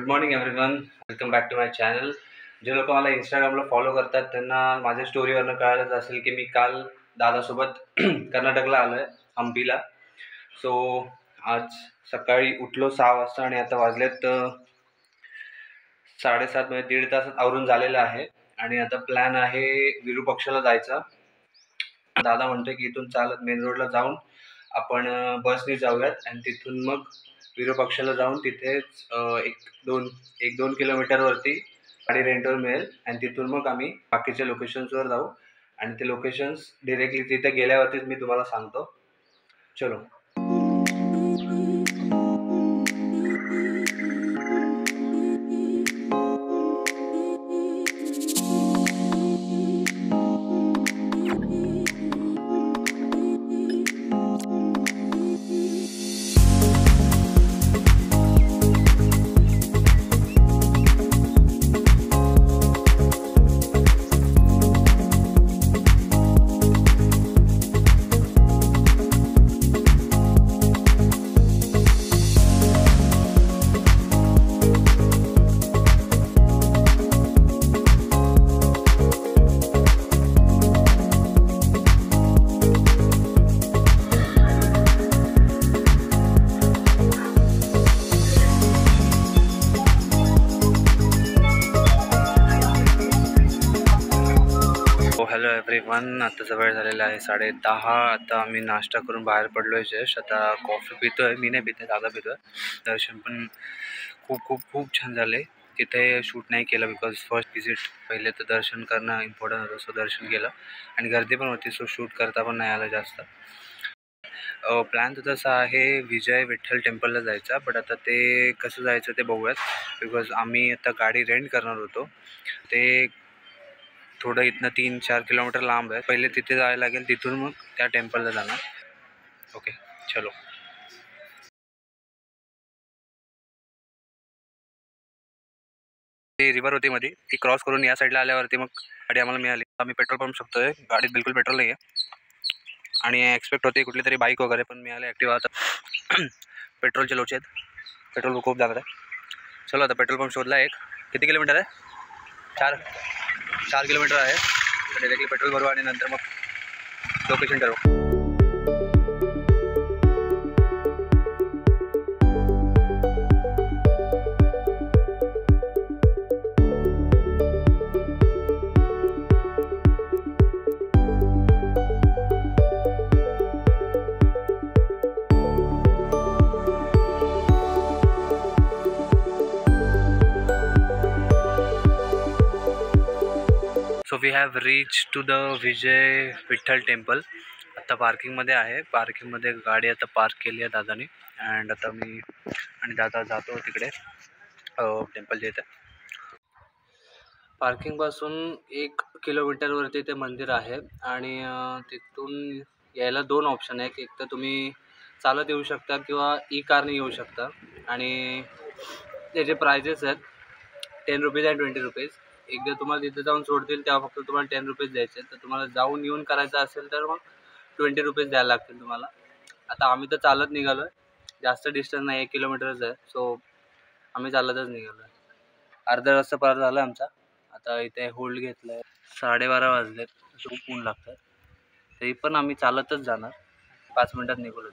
Good morning everyone, welcome back to my channel. जे लोक मला इंस्टाग्रामला फॉलो करतात त्यांना माझ्या स्टोरीवरनं कळालंच असेल की मी काल दादासोबत कर्नाटकला आलो आहे, हम्पीला. सो आज सकाळी उठलो 6 वाजता आणि आता वाजलेत 7:30, म्हणजे 1.5 तासात आवरून झालेलं आहे. आणि आता प्लॅन आहे विरूपक्षला जायचा. दादा म्हणतोय की इथून चालत मेन रोडला जाऊन आपण बसने जाऊयात आणि तिथून मग विरूपक्षला जाऊन तिथेच 1-2 किलोमीटरवरती गाडी रेंटवर मिळेल आणि तिथून मग आम्ही बाकीच्या लोकेशन्सवर जाऊ आणि ते लोकेशन्स डिरेक्टली तिथे गेल्यावरतीच मी तुम्हाला सांगतो. चलो. हॅलो एव्हरीवन, आताचा वेळ झालेला आहे 10:30. आता आम्ही नाश्ता करून बाहेर पडलो आहे. जस्ट आता कॉफी पितो आहे. मी नाही पिते, दादा पितो आहे. दर्शन पण खूप खूप खूप छान झाले. तिथे शूट नाही केलं बिकॉज फर्स्ट विजिट, पहिले तर दर्शन करणं इम्पॉर्टंट होतं. सो दर्शन केलं आणि गर्दी पण होती, सो शूट करता पण नाही आलं जास्त. प्लॅन तर तसा आहे विजय विठ्ठल टेम्पलला जायचा, बट आता ते कसं जायचं ते बघूयात. बिकॉज आम्ही आता गाडी रेंट करणार होतो. ते थोडं इथनं 3-4 किलोमीटर लांब आहे. पहिले तिथे जायला लागेल, तिथून मग त्या टेम्पलला जाणार. ओके, चलो. ती रिव्हर होती मध्ये, ती क्रॉस करून या साईडला आल्यावरती मग गाडी आम्हाला मिळाली. आम्ही पेट्रोल पंप शकतोय, गाडीत बिलकुल पेट्रोल नाही आहे आणि एक्सपेक्ट होते कुठली तरी बाईक वगैरे, पण मिळाले ॲक्टिवा. आता पेट्रोलचे लोचे आहेत, पेट्रोल खूप लागत आहे. चलो आता पेट्रोल पंप शोधला एक. किती किलोमीटर आहे? 4 किलोमीटर आहे. तर डायरेक्टली पेट्रोल भरू आणि नंतर मग लोकेशन ठरवू. So we have reach to the Vijay Vitthal temple. आता पार्किंगमध्ये आहे. पार्किंगमध्ये गाडी आता पार्क केली आहे दादाने. अँड आता मी आणि दादा जातो तिकडे टेम्पलच्या इथे. पार्किंगपासून 1 किलोमीटरवरती ते मंदिर आहे आणि तिथून यायला 2 ऑप्शन आहे. एक तर तुम्ही चालत येऊ शकता किंवा ई कारने येऊ शकता. आणि त्याचे प्रायजेस आहेत 10 रुपीज आणि 20 रुपीज. एकदा तुम्हाला तिथे जाऊन सोडतील तेव्हा फक्त तुम्हाला 10 रुपीज द्यायचे. तर तुम्हाला जाऊन येऊन करायचं असेल तर मग 20 रुपीज द्यायला लागतील तुम्हाला. आता आम्ही तर चालत निघालो आहे, जास्त डिस्टन्स नाही, 1 किलोमीटरच आहे. सो आम्ही चालतच निघालो आहे. अर्धा रस्ता पार झाला आमचा. आता इथे होल्ड घेतला आहे. 12:30 वाजलेत, खूप ऊन लागतात. तरी पण आम्ही चालतच जाणार. 5 मिनिटात निघालो.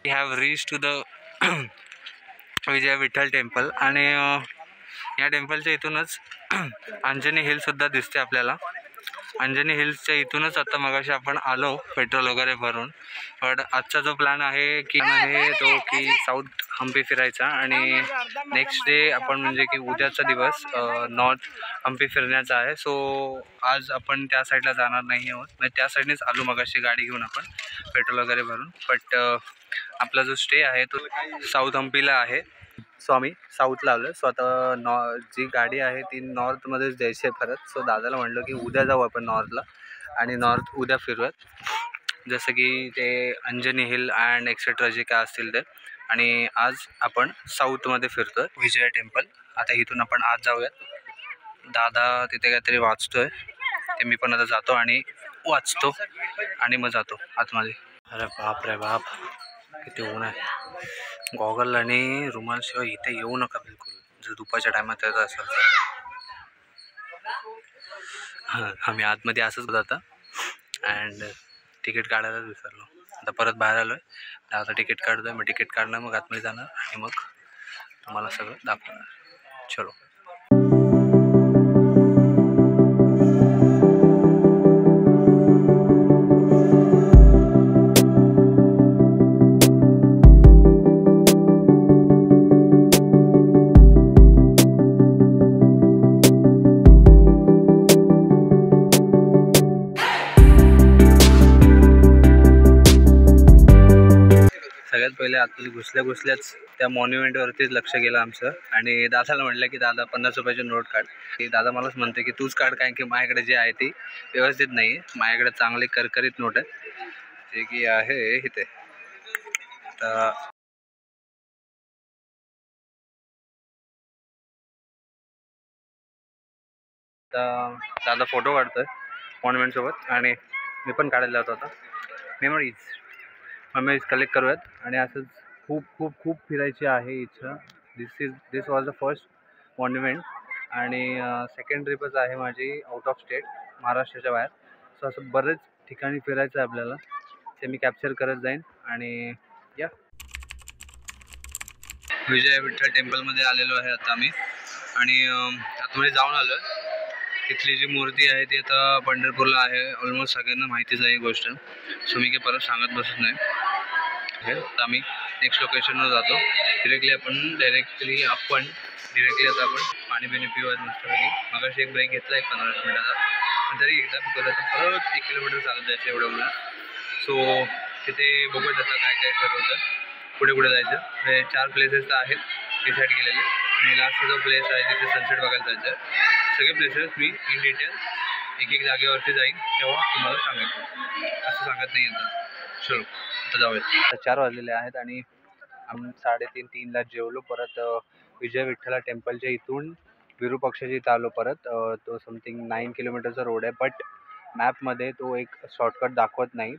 We have reach to the Vijay Vitthal temple. आणि या टेम्पलच्या इथूनच अंजनी हिलसुद्धा दिसते आपल्याला. अंजनी हिल्सच्या इथूनच आता मगाशी आपण आलो पेट्रोल वगैरे भरून. पण आजचा जो प्लॅन आहे तो की साऊथ हम्पी फिरायचा आणि नेक्स्ट डे आपण म्हणजे की उद्याचा दिवस नॉर्थ हम्पी फिरण्याचा आहे. सो आज आपण त्या साईडला जाणार नाही आहोत, म्हणजे त्या साईडनेच आलो मगाशी गाडी घेऊन आपण पेट्रोल वगैरे भरून. बट आपला जो स्टे आहे तो साऊथ हम्पीला आहे. सो आम्ही साऊथला आलो. सो आता जी गाडी आहे ती नॉर्थमध्येच द्यायची आहे परत. सो दादाला म्हटलं की उद्या जाऊ आपण नॉर्थला आणि नॉर्थ उद्या फिरूयात, जसं की ते अंजनी हिल अँड एक्सेट्रा जे काय असतील ते. आणि आज आपण साऊथमध्ये फिरतो आहे विजय टेम्पल. आता इथून आपण आज जाऊयात. दादा तिथे काहीतरी वाचतोय, ते मी पण आता जातो आणि वाचतो आणि मग जातो आतमध्ये. अरे बाप रे बाप, किती ऊन आहे. गॉगल आणि रुमालशिवाय इथे येऊ नका बिलकुल. जर दुपारच्या टायमात येत असेल तर. हां, आम्ही आतमध्ये असंच होत आता अँड तिकीट काढायलाच विसरलो. आता परत बाहेर आलो आहे. आता तिकीट काढतो आहे. मग तिकीट काढणार, मग आतमध्ये जाणार आणि मग तुम्हाला सगळं दाखवणार. चलो. सगळ्यात पहिले आतमध्ये घुसल्याच त्या मॉन्युमेंटवरतीच लक्ष गेलं आमचं आणि दादाला म्हटलं की दादा 50 रुपयाची नोट काढ. की दादा मलाच म्हणते की तूच काढ, कारण की माझ्याकडे जे आहे ती व्यवस्थित नाही आहे. माझ्याकडे चांगली करकरीत नोट आहे जे की आहे इथे. तर दादा फोटो काढतोय मॉन्युमेंटसोबत आणि मी पण काढायला जातो आता. मेमरीज कलेक्ट करूयात आणि असंच खूप खूप खूप फिरायची आहे इच्छा. दिस वॉज द फर्स्ट मॉन्युमेंट आणि सेकंड ट्रिपच आहे माझी आउट ऑफ स्टेट, महाराष्ट्राच्या बाहेर. सो असं बरेच ठिकाणी फिरायचं आहे आपल्याला, ते मी कॅप्चर करत जाईन. आणि या विजय विठ्ठल टेम्पलमध्ये आलेलो आहे आता आम्ही आणि आतमध्ये जाऊन आलो आहे. तिथली जी मूर्ती आहे ती आता पंढरपूरला आहे. ऑलमोस्ट सगळ्यांना माहितीच आहे ही गोष्ट, सो मी काही परत सांगत बसत नाही. तर आम्ही नेक्स्ट लोकेशनवर जातो. डायरेक्टली आपण आता पाणी पिणी पिऊयात मस्तपैकी. मगाशी एक ब्रेक घेतला 15 मिनिटाचा, पण तरी एकदा बिकॉज आता परत 1 किलोमीटर चालत जायचं एवढं. सो तिथे बघत आता काय काय ठरवतं पुढे जायचं. हे 4 प्लेसेस तर आहेत डिसाईड केलेले आणि लास्टचा जो प्लेस आहे तिथे सनसेट बघायला जायचं आहे. सगळे प्लेसेस मी इन डिटेल एक जागेवरती जाईन तेव्हा तुम्हाला सांगेन, असं सांगत नाही आता. चलो आता जाऊयात. आता 4 वाजलेले आहेत आणि आम्ही 3:30ला जेवलो. परत विजय विठ्ठला टेम्पलच्या इथून विरूपाक्षाच्या इथं आलो परत. तो समथिंग 9 किलोमीटरचा रोड आहे, बट मॅपमध्ये तो एक शॉर्टकट दाखवत नाही.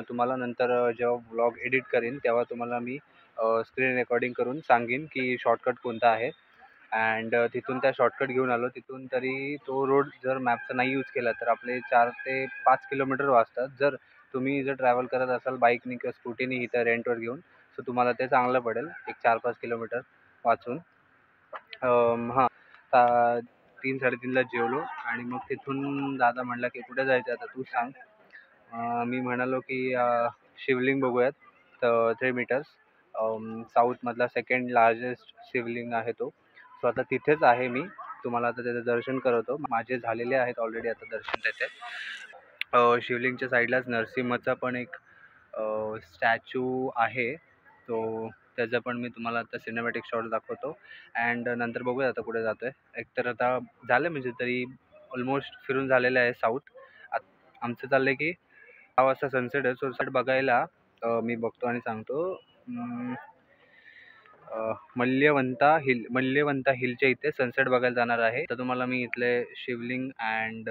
तुम्हाला नंतर जेव्हा ब्लॉग एडिट करेन तेव्हा तुम्हाला मी स्क्रीन रेकॉर्डिंग करून सांगेन की शॉर्टकट कोणता आहे. अँड तिथून त्या शॉर्टकट घेऊन आलो. तिथून तरी तो रोड जर मॅपचा नाही यूज केला तर आपले 4 ते 5 किलोमीटर वाचतात. तुम्ही जर ट्रॅव्हल करत असाल बाईकनी किंवा स्कूटीनी इथं रेंटवर घेऊन, सो तुम्हाला ते चांगलं पडेल एक 4-5 किलोमीटर वाचून. हां, 3-3:30ला जेवलो आणि मग तिथून दादा म्हटला की कुठे जायचं आता तूच सांग. मी म्हणालो की शिवलिंग बघूयात. तर 3 मीटर्स साऊथमधला सेकंड लार्जेस्ट शिवलिंग आहे तो. सो आता तिथेच आहे मी. तुम्हाला आता त्याचं दर्शन करवतो. माझे झालेले आहेत ऑलरेडी आता दर्शन त्याचे. शिवलिंगच्या साईडलाच नरसिंहचा पण एक स्टॅच्यू आहे, तो त्याचा पण मी तुम्हाला आता सिनेमॅटिक शॉट दाखवतो. अँड नंतर बघूया आता कुठे जातो आहे. एकतर आता झालं म्हणजे तरी ऑलमोस्ट फिरून झालेलं आहे साऊथ. आमचं चाललं आहे की 6 वाजता सनसेट आहे. सो सनसेट बघायला मी बघतो आणि सांगतो. मल्यवंता हिलच्या इथे सनसेट बघायला जाणार आहे. तर तुम्हाला मी इथले शिवलिंग अँड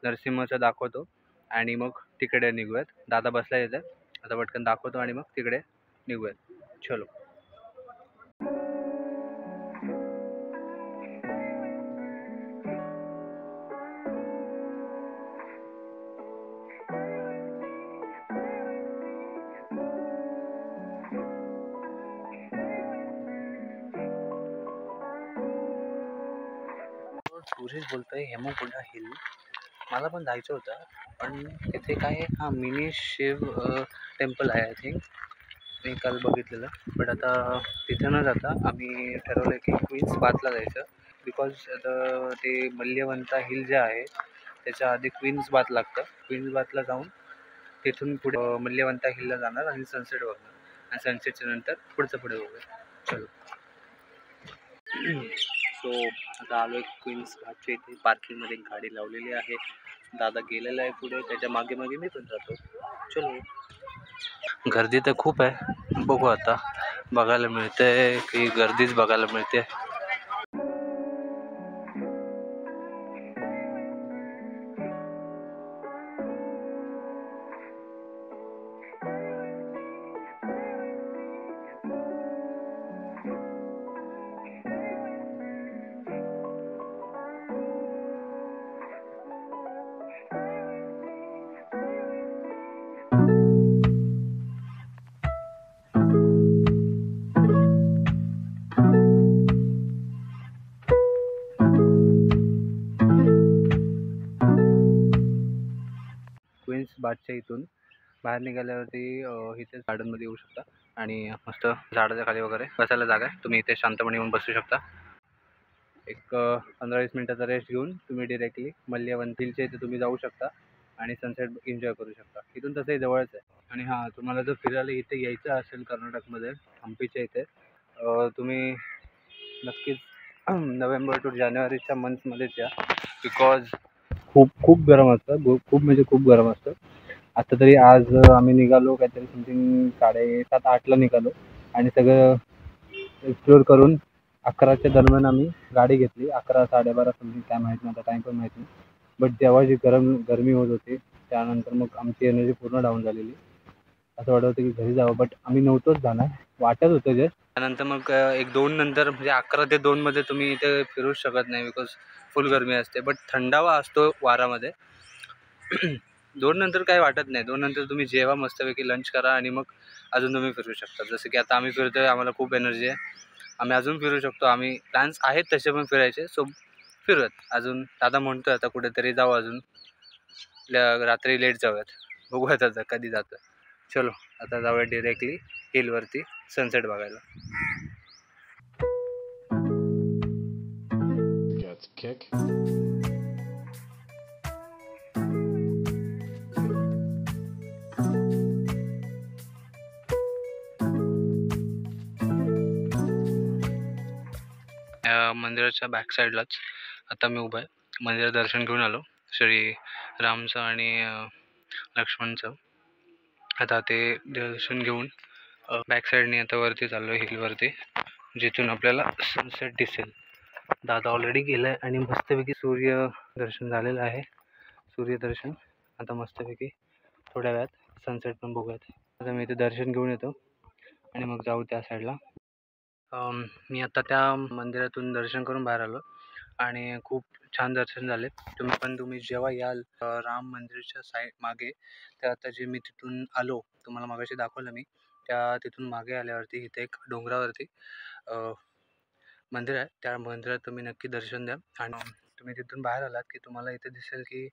नरसिंहचं दाखवतो आणि मग तिकडे निघूयात. दादा बसला येते आता, पटकन दाखवतो आणि मग तिकडे निघूयात. चलो. टुरिस्ट बोलतोय हेमकुंडा हिल. मला पण जायचं होतं, पण तिथे काय हां मिनी शिव टेम्पल आहे आय थिंक. मी काल बघितलेलं, बट आता तिथे न जाता आम्ही ठरवलं की क्वीन्स बाथला जायचं. बिकॉज आता ते मल्यवंता हिल जे आहे त्याच्या आधी क्वीन्स बाथ लागतं. क्वीन्स बाथला जाऊन तिथून पुढे मल्यवंता हिलला जाणार आणि सनसेट बघणार आणि सनसेटच्या नंतर पुढे बघूया. चलो. सो आता आलो एक क्वीन्स घाटच्या इथे. पार्किंगमध्ये एक गाडी लावलेली आहे. दादा गेलेला आहे पुढे, त्याच्या मागे मागे मी पण जातो. चलो. गर्दी तर खूप आहे, बघू आता बघायला मिळते की गर्दीच बघायला मिळते. बागच्या इथून बाहेर निघाल्यावरती इथेच गार्डनमध्ये येऊ शकता आणि मस्त झाडाच्या खाली वगैरे बसायला जागा आहे. तुम्ही इथे शांतपणे येऊन बसू शकता. एक 15-20 मिनिटाचा रेस्ट घेऊन तुम्ही डिरेक्टली मल्ल्यावंतीलच्या इथे तुम्ही जाऊ शकता आणि सनसेट एन्जॉय करू शकता. इथून तसंही जवळच आहे. आणि हां, तुम्हाला जर फिरायला इथे यायचं असेल कर्नाटकमध्ये हम्पीच्या इथे तुम्ही नक्कीच नोव्हेंबर टू जानेवारीच्या मंथमध्येच या. बिकॉज खूप गरम असतं. खूप म्हणजे खूप गरम असतं. आता तरी आज आम्ही निघालो काहीतरी समथिंग 7:30-8ला निघालो आणि सगळं एक्सप्लोर करून 11च्या दरम्यान आम्ही गाडी घेतली. 11-12:30 समथिंग काय माहीत नाही, आता टाईम पण माहीत नाही. बट तेव्हा जी गरमी होत होती त्यानंतर मग आमची एनर्जी पूर्ण डाऊन झालेली. असं वाटत होतं की घरी जावं, बट आम्ही नव्हतोच जाणार, वाटत होतं जस्ट. त्यानंतर मग 1-2 नंतर म्हणजे 11 ते 2मध्ये तुम्ही इथे फिरूच शकत नाही बिकॉज फुल गरमी असते. बट थंडावा असतो वारामध्ये. 2 नंतर काही वाटत नाही. 2 नंतर तुम्ही जेवा मस्तपैकी, लंच करा आणि मग अजून तुम्ही फिरू शकता. जसं की आता आम्ही फिरतोय, आम्हाला खूप एनर्जी आहे, आम्ही अजून फिरू शकतो. आम्ही प्लॅन्स आहेत तसे पण फिरायचे, सो फिरूयात अजून. दादा म्हणतोय आता कुठेतरी जाऊ, अजून रात्री लेट जाऊयात. बघूयात आता कधी जातं. चलो आता जाऊया डिरेक्टली हिलवरती सनसेट बघायला. मंदिराच्या बॅक साईडलाच आता मी उभा आहे. मंदिरात दर्शन घेऊन आलो श्री रामचं आणि लक्ष्मणचं. आता ते दर्शन घेऊन बॅक साईडने आता वरती चाललो हिलवरती, जिथून आपल्याला सनसेट दिसेल. दादा ऑलरेडी गेला आहे आणि मस्तपैकी सूर्यदर्शन झालेलं आहे. सूर्यदर्शन आता मस्तपैकी थोड्या वेळात सनसेट पण बघूयात. आता मी इथे दर्शन घेऊन येतो आणि मग जाऊ त्या साईडला. मी आता त्या मंदिरातून दर्शन करून बाहेर आलो आणि खूप छान दर्शन झाले. तुम्ही जेव्हा याल राम मंदिराच्या मागे, तर आता जे मी तिथून आलो तुम्हाला मागाशी दाखवलं मी, त्या तिथून मागे आल्यावरती इथे एक डोंगरावरती मंदिर आहे. त्या मंदिरात तुम्ही नक्की दर्शन द्या. आणि तुम्ही तिथून बाहेर आलात की तुम्हाला इथे दिसेल की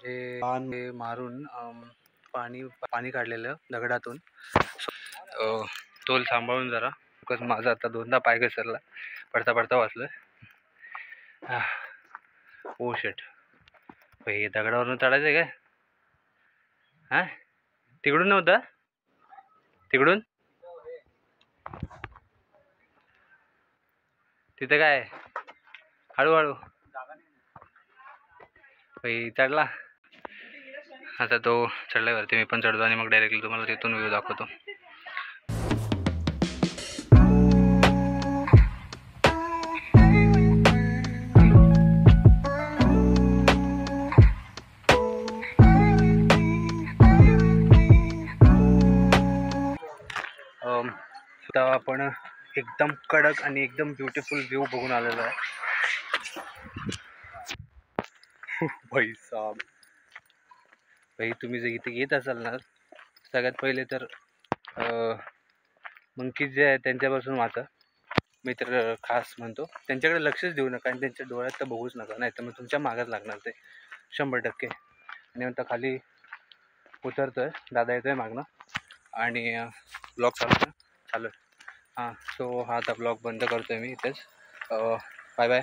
जे मारून पाणी काढलेलं दगडातून. तोल सांभाळून जरा, बिकॉज माझा आता 2दा पाय घसरला, पडता वाचलं. ओ शेट, हे दगडावरून चढायचं आहे काय? हां, तिकडून नव्हतं, तिकडून तिथे काय हळूहळू चढला. आता तो चढल्यावरती मी पण चढतो आणि मग डायरेक्टली तुम्हाला तिथून व्ह्यू दाखवतो. आता आपण एकदम कडक आणि एकदम ब्युटिफुल व्ह्यू बघून आलेलो आहे. भाई साहब, तुम्ही जर इथे येत असाल ना, सगळ्यात पहिले तर मंकीज जे आहे त्यांच्यापासून वाचा. मी तर खास म्हणतो त्यांच्याकडे लक्षच देऊ नका आणि त्यांच्या डोळ्यात तर बघूच नका, नाही तर मग तुमच्या मागच लागणार ते 100%. आणि नंतर खाली उतरतोय, दादा येतोय मागणं आणि ब्लॉग चालू आहे. हां, सो हा आता ब्लॉग बंद करतोय मी इथेच. Bye bye.